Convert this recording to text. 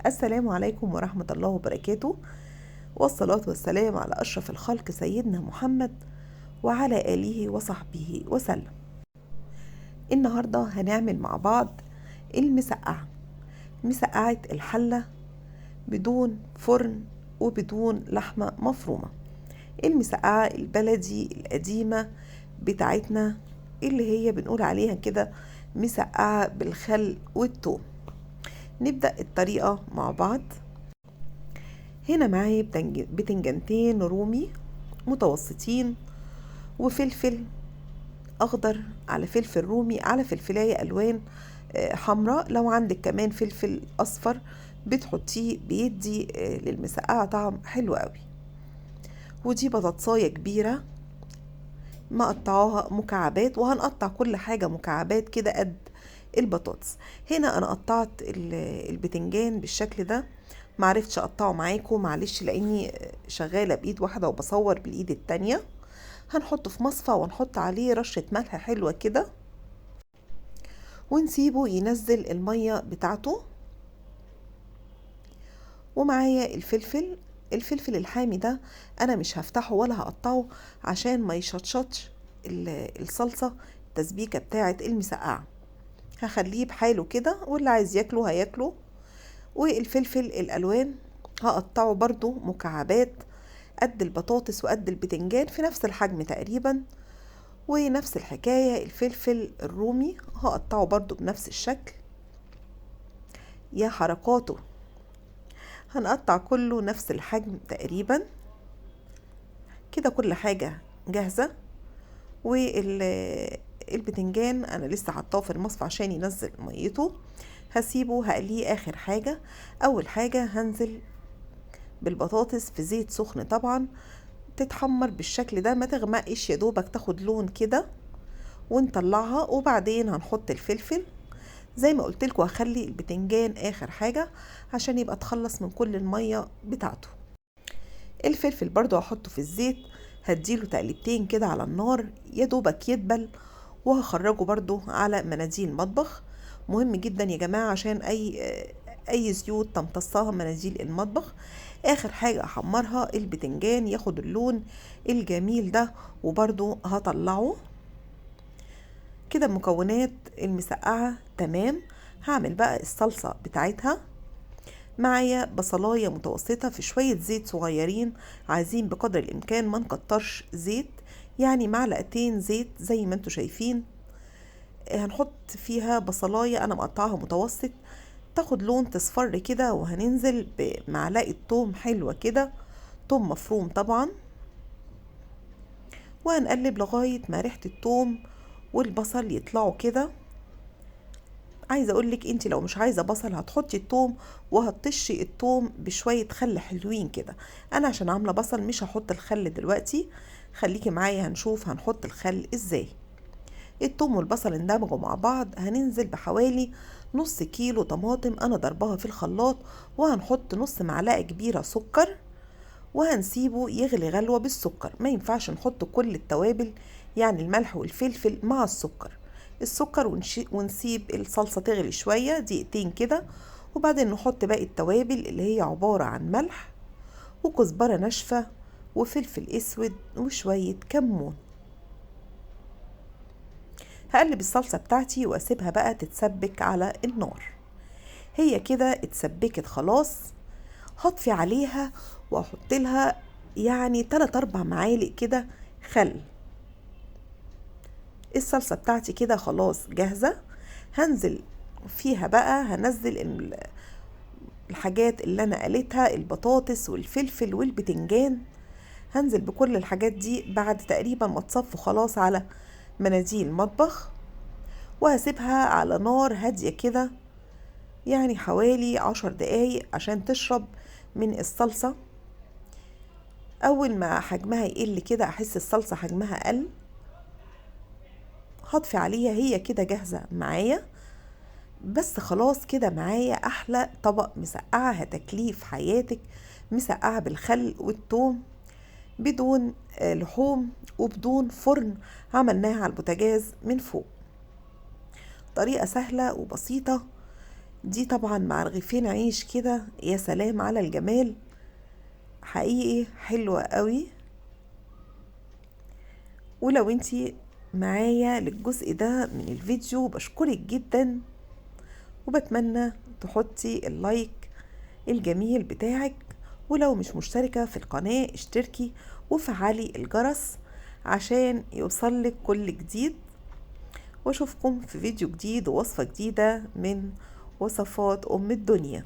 السلام عليكم ورحمة الله وبركاته، والصلاة والسلام على أشرف الخلق سيدنا محمد وعلى آله وصحبه وسلم. النهاردة هنعمل مع بعض المسقعة، مسقعة الحلة بدون فرن وبدون لحمة مفرومة. المسقعة البلدي القديمة بتاعتنا اللي هي بنقول عليها كده مسقعة بالخل والثوم. نبدأ الطريقة مع بعض. هنا معايا بتنجانتين رومي متوسطين، وفلفل اخضر على فلفل رومي على فلفلاية الوان حمراء. لو عندك كمان فلفل اصفر بتحطيه بيدي للمسقعة طعم حلو قوي. ودي بطاطساية كبيرة مقطعاها مكعبات، وهنقطع كل حاجة مكعبات كده قد البطاطس. هنا انا قطعت البتنجان بالشكل ده، معرفتش اقطعه معاكم معلش لاني شغالة بايد واحدة وبصور بالايد التانية. هنحطه في مصفى ونحط عليه رشة ملح حلوة كده، ونسيبه ينزل المية بتاعته. ومعايا الفلفل الحامي ده انا مش هفتحه ولا هقطعه عشان ما يشطشطش الصلصة التسبيكة بتاعة المسقعة، هخليه بحاله كده واللي عايز ياكله هياكله. والفلفل الالوان هقطعه برضو مكعبات قد البطاطس وقد البتنجان في نفس الحجم تقريبا. ونفس الحكاية الفلفل الرومي هقطعه برضو بنفس الشكل. يا حركاته، هنقطع كله نفس الحجم تقريبا كده. كل حاجة جاهزة. والبتنجان انا لسه حطاه في المصفى عشان ينزل ميته، هسيبه هقليه اخر حاجة. اول حاجة هنزل بالبطاطس في زيت سخن طبعا، تتحمر بالشكل ده ما تغمقش، يا دوبك تاخد لون كده ونطلعها. وبعدين هنحط الفلفل زي ما قلت لكم، هخلي البتنجان اخر حاجة عشان يبقى تخلص من كل المية بتاعته. الفلفل برضو هحطه في الزيت، هديله تقليبتين كده على النار يا دوبك يدبل، وهخرجه برضو على مناديل مطبخ. مهم جدا يا جماعة عشان اي زيوت تمتصها مناديل المطبخ. اخر حاجة احمرها البتنجان ياخد اللون الجميل ده، وبرضو هطلعه كده. مكونات المسقعة تمام. هعمل بقى الصلصة بتاعتها. معايا بصلاية متوسطة في شوية زيت صغيرين، عايزين بقدر الامكان ما نكترش زيت، يعني معلقتين زيت زي ما انتوا شايفين. هنحط فيها بصلاية انا مقطعها متوسط تاخد لون تصفر كده، وهننزل بمعلقة توم حلوة كده، توم مفروم طبعا. وهنقلب لغاية ما ريحة التوم والبصل يطلعوا كده. عايزه اقولك انت لو مش عايزه بصل هتحطي التوم وهتطشي التوم بشويه خل حلوين كده. انا عشان عامله بصل مش هحط الخل دلوقتي، خليكي معايا هنشوف هنحط الخل ازاي. التوم والبصل اندمجوا مع بعض، هننزل بحوالي نص كيلو طماطم انا ضربها في الخلاط، وهنحط نص معلقه كبيره سكر، وهنسيبه يغلي غلوة بالسكر. ما ينفعش نحط كل التوابل، يعني الملح والفلفل مع السكر ونسيب الصلصة تغلي شوية دقيقتين كده. وبعدين نحط باقي التوابل اللي هي عبارة عن ملح وكزبرة ناشفة وفلفل اسود وشوية كمون. هقلب الصلصة بتاعتي واسيبها بقى تتسبك على النار. هي كده اتسبكت خلاص، هطفي عليها واحط لها يعني 3-4 معالق كده خل. الصلصة بتاعتي كده خلاص جاهزة. هنزل فيها بقى، هنزل الحاجات اللي انا قليتها، البطاطس والفلفل والبتنجان. هنزل بكل الحاجات دي بعد تقريبا ما تصفوا خلاص على مناديل المطبخ، وهسيبها على نار هادية كده يعني حوالي 10 دقايق عشان تشرب من الصلصة. اول ما حجمها يقل كده احس الصلصة حجمها قل، هطفي عليها. هي كده جاهزة معايا. بس خلاص كده معايا احلى طبق مسقعة هتاكليه في حياتك، مسقعة بالخل والثوم بدون لحوم وبدون فرن، عملناها على البوتاجاز من فوق. طريقة سهلة وبسيطة دي طبعا مع رغيفين عيش كده، يا سلام على الجمال، حقيقي حلوة قوي. ولو انتي معايا للجزء ده من الفيديو بشكرك جدا، وبتمنى تحطي اللايك الجميل بتاعك، ولو مش مشتركة في القناة اشتركي وفعلي الجرس عشان يوصلك كل جديد. واشوفكم في فيديو جديد ووصفة جديدة من وصفات أم الدنيا.